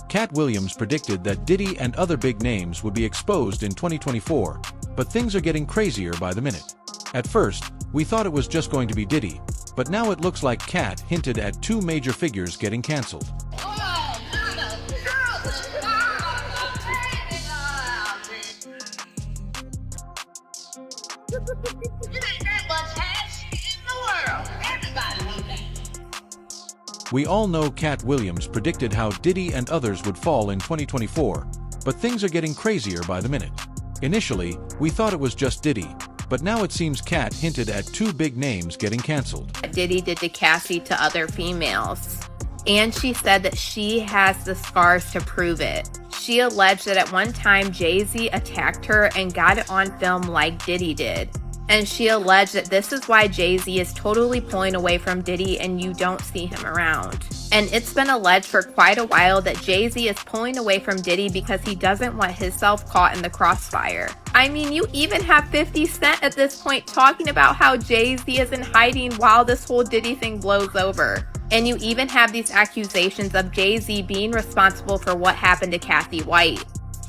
Katt Williams predicted that Diddy and other big names would be exposed in 2024, but things are getting crazier by the minute. At first, we thought it was just going to be Diddy, but now it looks like Katt hinted at two major figures getting cancelled. We all know Katt Williams predicted how Diddy and others would fall in 2024, but things are getting crazier by the minute. Initially, we thought it was just Diddy, but now it seems Katt hinted at two big names getting cancelled. Diddy did to Cassie to other females, and she said that she has the scars to prove it. She alleged that at one time Jay-Z attacked her and got it on film like Diddy did. And she alleged that this is why Jay-Z is totally pulling away from Diddy and you don't see him around. And it's been alleged for quite a while that Jay-Z is pulling away from Diddy because he doesn't want himself caught in the crossfire. I mean, you even have 50 Cent at this point talking about how Jay-Z is in hiding while this whole Diddy thing blows over. And you even have these accusations of Jay-Z being responsible for what happened to Kathy White.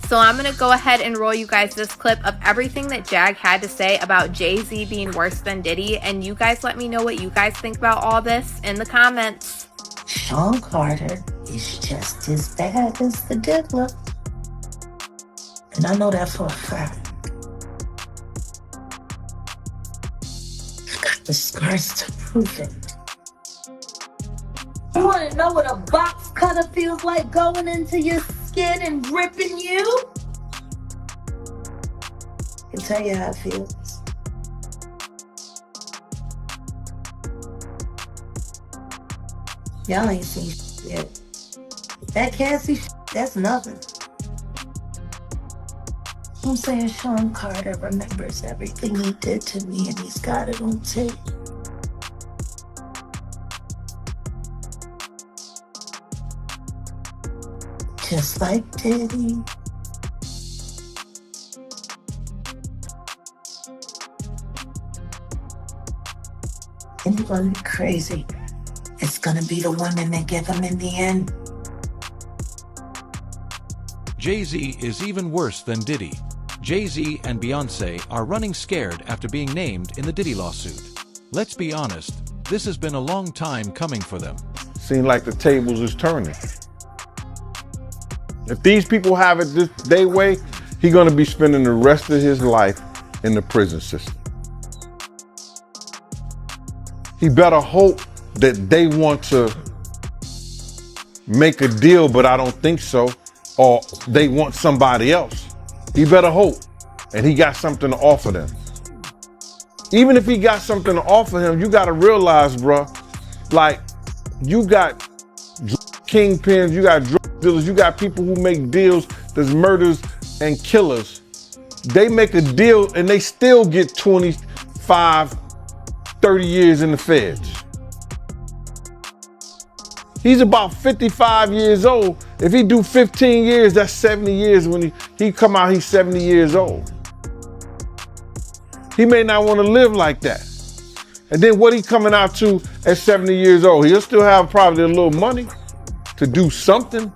So I'm going to go ahead and roll you guys this clip of everything that Jag had to say about Jay-Z being worse than Diddy, and you guys let me know what you guys think about all this in the comments. Sean Carter is just as bad as the diddler. And I know that for a fact. I've got the scars to prove it. You want to know what a box cutter feels like going into your skin and ripping you? I can tell you how it feels. Y'all ain't seen shit yet. That Cassie shit, that's nothing. I'm saying Sean Carter remembers everything he did to me and he's got it on tape. Just like Diddy. Anybody crazy, it's gonna be the women that get them in the end. Jay-Z is even worse than Diddy. Jay-Z and Beyoncé are running scared after being named in the Diddy lawsuit. Let's be honest, this has been a long time coming for them. Seems like the tables is turning. If these people have it their way, he's gonna be spending the rest of his life in the prison system. He better hope that they want to make a deal, but I don't think so, or they want somebody else. He better hope, and he got something to offer them. Even if he got something to offer him, you gotta realize, bruh, like, you got kingpins, you got drug dealers, you got people who make deals, there's murders and killers. They make a deal and they still get 25, 30 years in the feds. He's about 55 years old. If he do 15 years, that's 70 years. When he come out, he's 70 years old. He may not want to live like that. And then what he coming out to at 70 years old? He'll still have probably a little money to do something.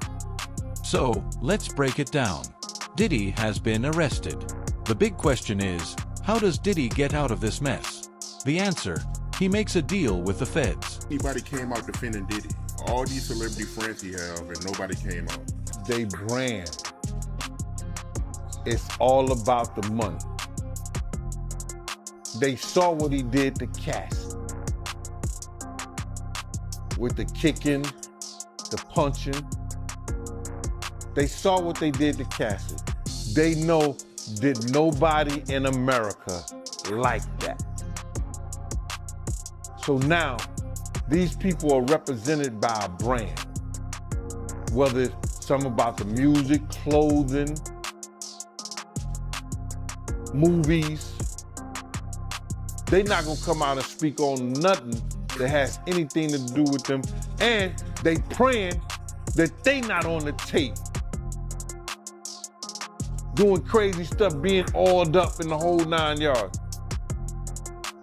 So, let's break it down. Diddy has been arrested. The big question is, how does Diddy get out of this mess? The answer, he makes a deal with the feds. Anybody came out defending Diddy. All these celebrity friends he have, and nobody came out. They brand. It's all about the money. They saw what he did to Cass. With the kicking, the punching. They saw what they did to Cassie. They know that nobody in America liked that. So now, these people are represented by a brand. Whether it's something about the music, clothing, movies. They're not gonna come out and speak on nothing that has anything to do with them. And they praying that they not on the tape doing crazy stuff, being oiled up in the whole 9 yards.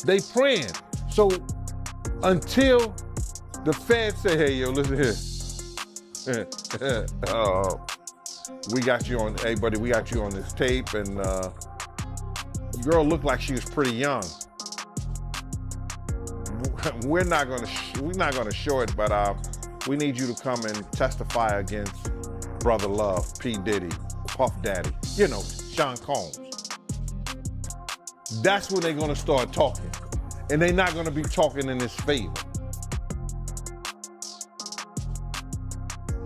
They praying. So until the feds say, hey, yo, listen here, We got you on, hey buddy, we got you on this tape, and the girl looked like she was pretty young. We're not gonna show it, but we need you to come and testify against Brother Love, P. Diddy, Puff Daddy, you know, Sean Combs. That's when they're gonna start talking, and they're not gonna be talking in his favor.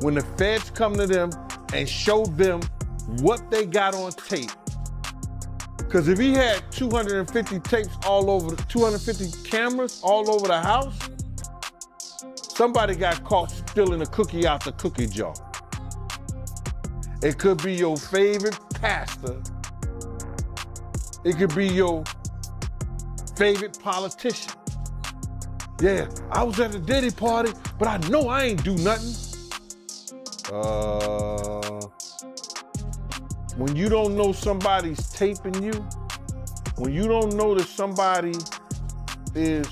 When the feds come to them and show them what they got on tape, because if he had 250 tapes all over, 250 cameras all over the house, somebody got caught stealing a cookie out the cookie jar. It could be your favorite pastor. It could be your favorite politician. Yeah, I was at a Diddy party, but I know I ain't do nothing. When you don't know somebody's taping you, when you don't know that somebody is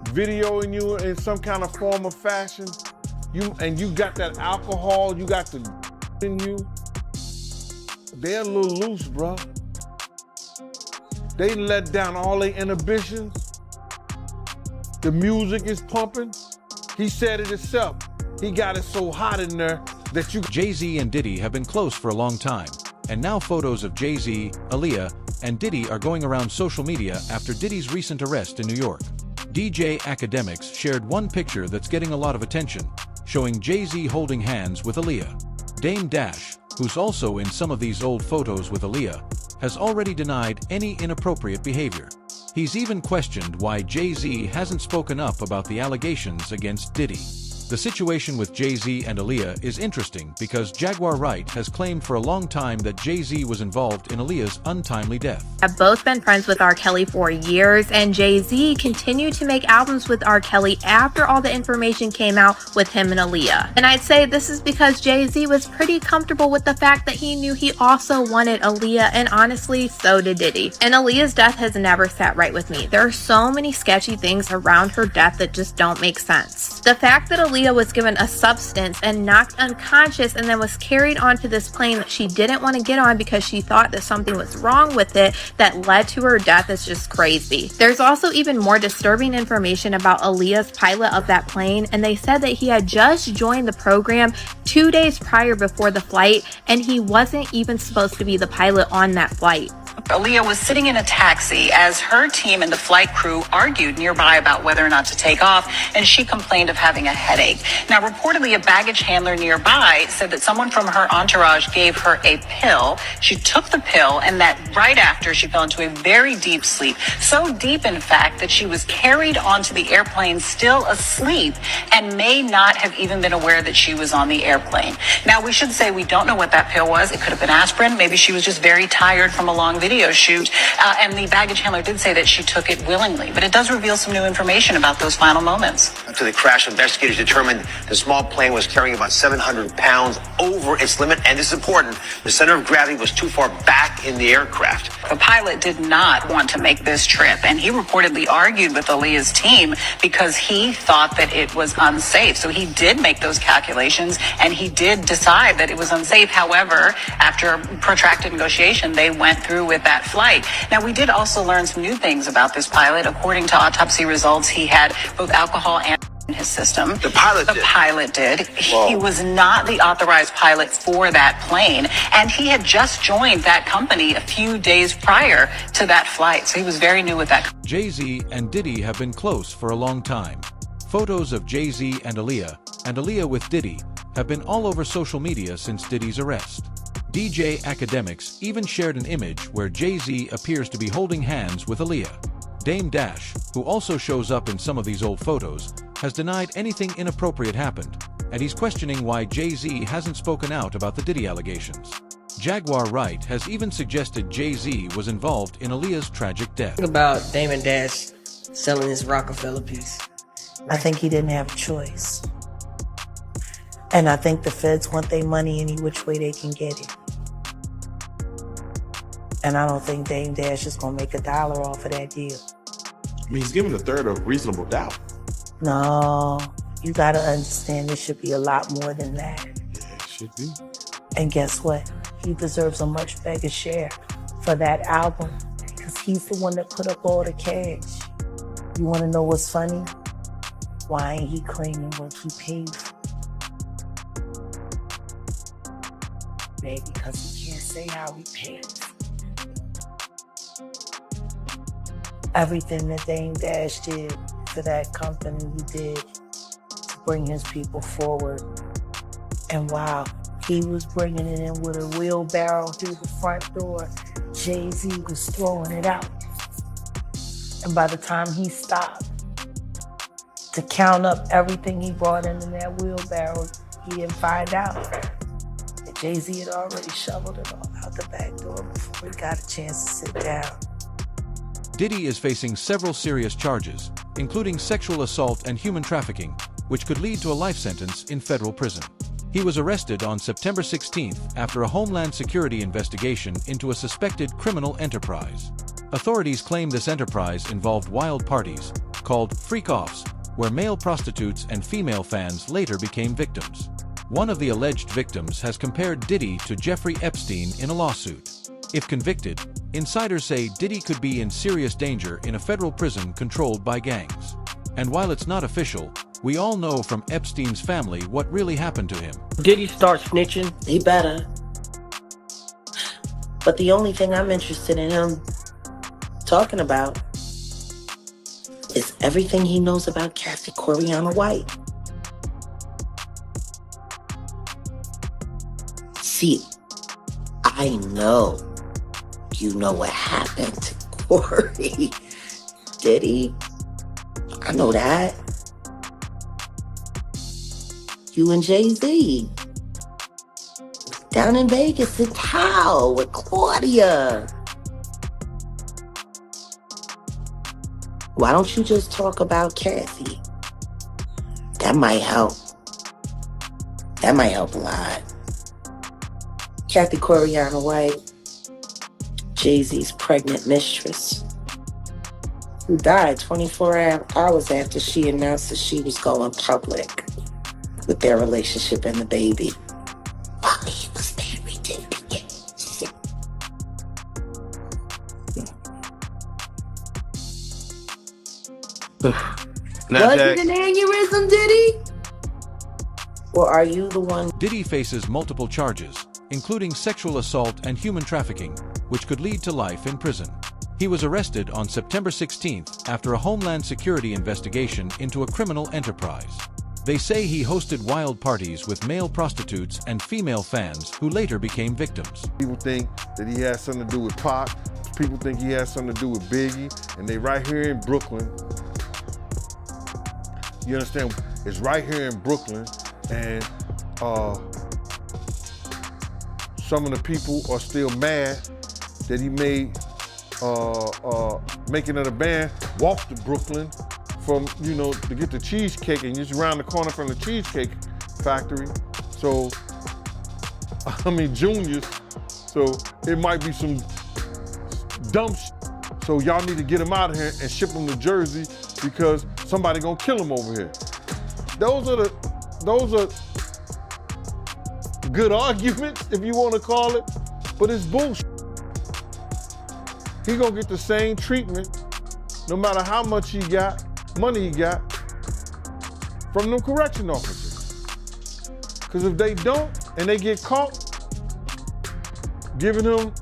videoing you in some kind of form or fashion, you got that alcohol, you got the in you, they're a little loose, bro. They let down all their inhibitions. The music is pumping. He said it himself. He got it so hot in there that you... Jay-Z and Diddy have been close for a long time, and now photos of Jay-Z, Aaliyah, and Diddy are going around social media after Diddy's recent arrest in New York. DJ Academics shared one picture that's getting a lot of attention, showing Jay-Z holding hands with Aaliyah. Dame Dash, who's also in some of these old photos with Aaliyah, has already denied any inappropriate behavior. He's even questioned why Jay-Z hasn't spoken up about the allegations against Diddy. The situation with Jay-Z and Aaliyah is interesting because Jaguar Wright has claimed for a long time that Jay-Z was involved in Aaliyah's untimely death. Have both been friends with R. Kelly for years, and Jay-Z continued to make albums with R. Kelly after all the information came out with him and Aaliyah. And I'd say this is because Jay-Z was pretty comfortable with the fact that he knew he also wanted Aaliyah, and honestly, so did Diddy. And Aaliyah's death has never sat right with me. There are so many sketchy things around her death that just don't make sense. The fact that Aaliyah was given a substance and knocked unconscious and then was carried onto this plane that she didn't want to get on because she thought that something was wrong with it that led to her death is just crazy. There's also even more disturbing information about Aaliyah's pilot of that plane, and they said that he had just joined the program 2 days prior before the flight, and he wasn't even supposed to be the pilot on that flight. Aaliyah was sitting in a taxi as her team and the flight crew argued nearby about whether or not to take off, and she complained of having a headache. Now, reportedly, a baggage handler nearby said that someone from her entourage gave her a pill. She took the pill, and that right after she fell into a very deep sleep. So deep, in fact, that she was carried onto the airplane still asleep and may not have even been aware that she was on the airplane. Now, we should say we don't know what that pill was. It could have been aspirin. Maybe she was just very tired from a long video shoot, and the baggage handler did say that she took it willingly, but it does reveal some new information about those final moments. After the crash, investigators determined the small plane was carrying about 700 pounds over its limit, and this is important, the center of gravity was too far back in the aircraft. The pilot did not want to make this trip, and he reportedly argued with Aaliyah's team because he thought that it was unsafe. So he did make those calculations, and he did decide that it was unsafe. However, after protracted negotiation, they went through with that flight. Now, we did also learn some new things about this pilot. According to autopsy results, he had both alcohol and in his system. The pilot did. Whoa. He was not the authorized pilot for that plane, and he had just joined that company a few days prior to that flight, so he was very new with that. Jay-Z and Diddy have been close for a long time. Photos of Jay-Z and Aaliyah with Diddy, have been all over social media since Diddy's arrest. DJ Academics even shared an image where Jay-Z appears to be holding hands with Aaliyah. Dame Dash, who also shows up in some of these old photos, has denied anything inappropriate happened, and he's questioning why Jay-Z hasn't spoken out about the Diddy allegations. Jaguar Wright has even suggested Jay-Z was involved in Aaliyah's tragic death. About Damon Dash selling his Rockefeller piece. I think he didn't have a choice. And I think the feds want their money any which way they can get it. And I don't think Dame Dash is going to make $1 off of that deal. I mean, he's given a third of reasonable doubt. No, You gotta understand there should be a lot more than that. Yeah, it should be. And guess what? He deserves a much bigger share for that album because he's the one that put up all the cash. You wanna know what's funny? Why ain't he claiming what he paid for? Maybe because he can't say how he paid. Everything that Dame Dash did for that company, he did to bring his people forward. And while he was bringing it in with a wheelbarrow through the front door, Jay-Z was throwing it out. And by the time he stopped to count up everything he brought in that wheelbarrow, he didn't find out that Jay-Z had already shoveled it all out the back door before he got a chance to sit down. Diddy is facing several serious charges, including sexual assault and human trafficking, which could lead to a life sentence in federal prison. He was arrested on September 16th after a Homeland Security investigation into a suspected criminal enterprise. Authorities claim this enterprise involved wild parties, called freak-offs, where male prostitutes and female fans later became victims. One of the alleged victims has compared Diddy to Jeffrey Epstein in a lawsuit. If convicted, insiders say Diddy could be in serious danger in a federal prison controlled by gangs. And while it's not official, we all know from Epstein's family what really happened to him. Diddy start snitching? He better. But the only thing I'm interested in him talking about is everything he knows about Kathy Coriana White. See, I know you know what happened to Corey. Diddy, I know that. You and Jay-Z down in Vegas at Tao with Claudia. Why don't you just talk about Kathy? That might help. That might help a lot. Kathy Coriana White, Jay-Z's pregnant mistress, who died 24 hours after she announced that she was going public with their relationship and the baby. While he was married to Beyonce. Was it an aneurysm, Diddy? Or are you the one? Diddy faces multiple charges, including sexual assault and human trafficking, which could lead to life in prison. He was arrested on September 16th after a Homeland Security investigation into a criminal enterprise. They say he hosted wild parties with male prostitutes and female fans who later became victims. People think that he has something to do with Pac. People think he has something to do with Biggie. And they right here in Brooklyn. You understand? It's right here in Brooklyn. And some of the people are still mad that he made Making It a Band walk to Brooklyn from, to get the cheesecake, and just around the corner from the Cheesecake Factory. So, Juniors. So it might be some dumb shit. So y'all need to get him out of here and ship him to Jersey because somebody gonna kill him over here. Those are good arguments, if you want to call it, but it's bullshit. He gonna get the same treatment no matter how much money he got from them correction officers. Because if they don't and they get caught giving him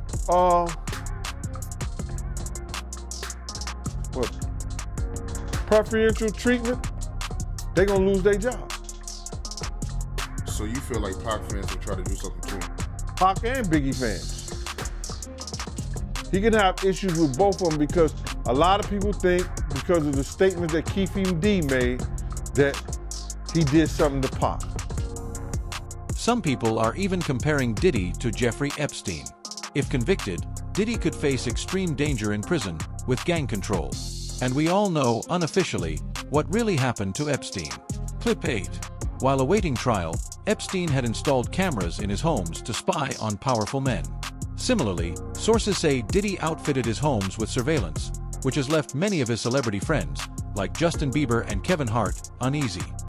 preferential treatment, they gonna lose their job. So you feel like Pac fans will try to do something to him? Pac and Biggie fans. He can have issues with both of them because a lot of people think, because of the statement that Keefe D made, that he did something to Pac. Some people are even comparing Diddy to Jeffrey Epstein. If convicted, Diddy could face extreme danger in prison with gang control. And we all know, unofficially, what really happened to Epstein. Clip 8. While awaiting trial, Epstein had installed cameras in his homes to spy on powerful men. Similarly, sources say Diddy outfitted his homes with surveillance, which has left many of his celebrity friends, like Justin Bieber and Kevin Hart, uneasy.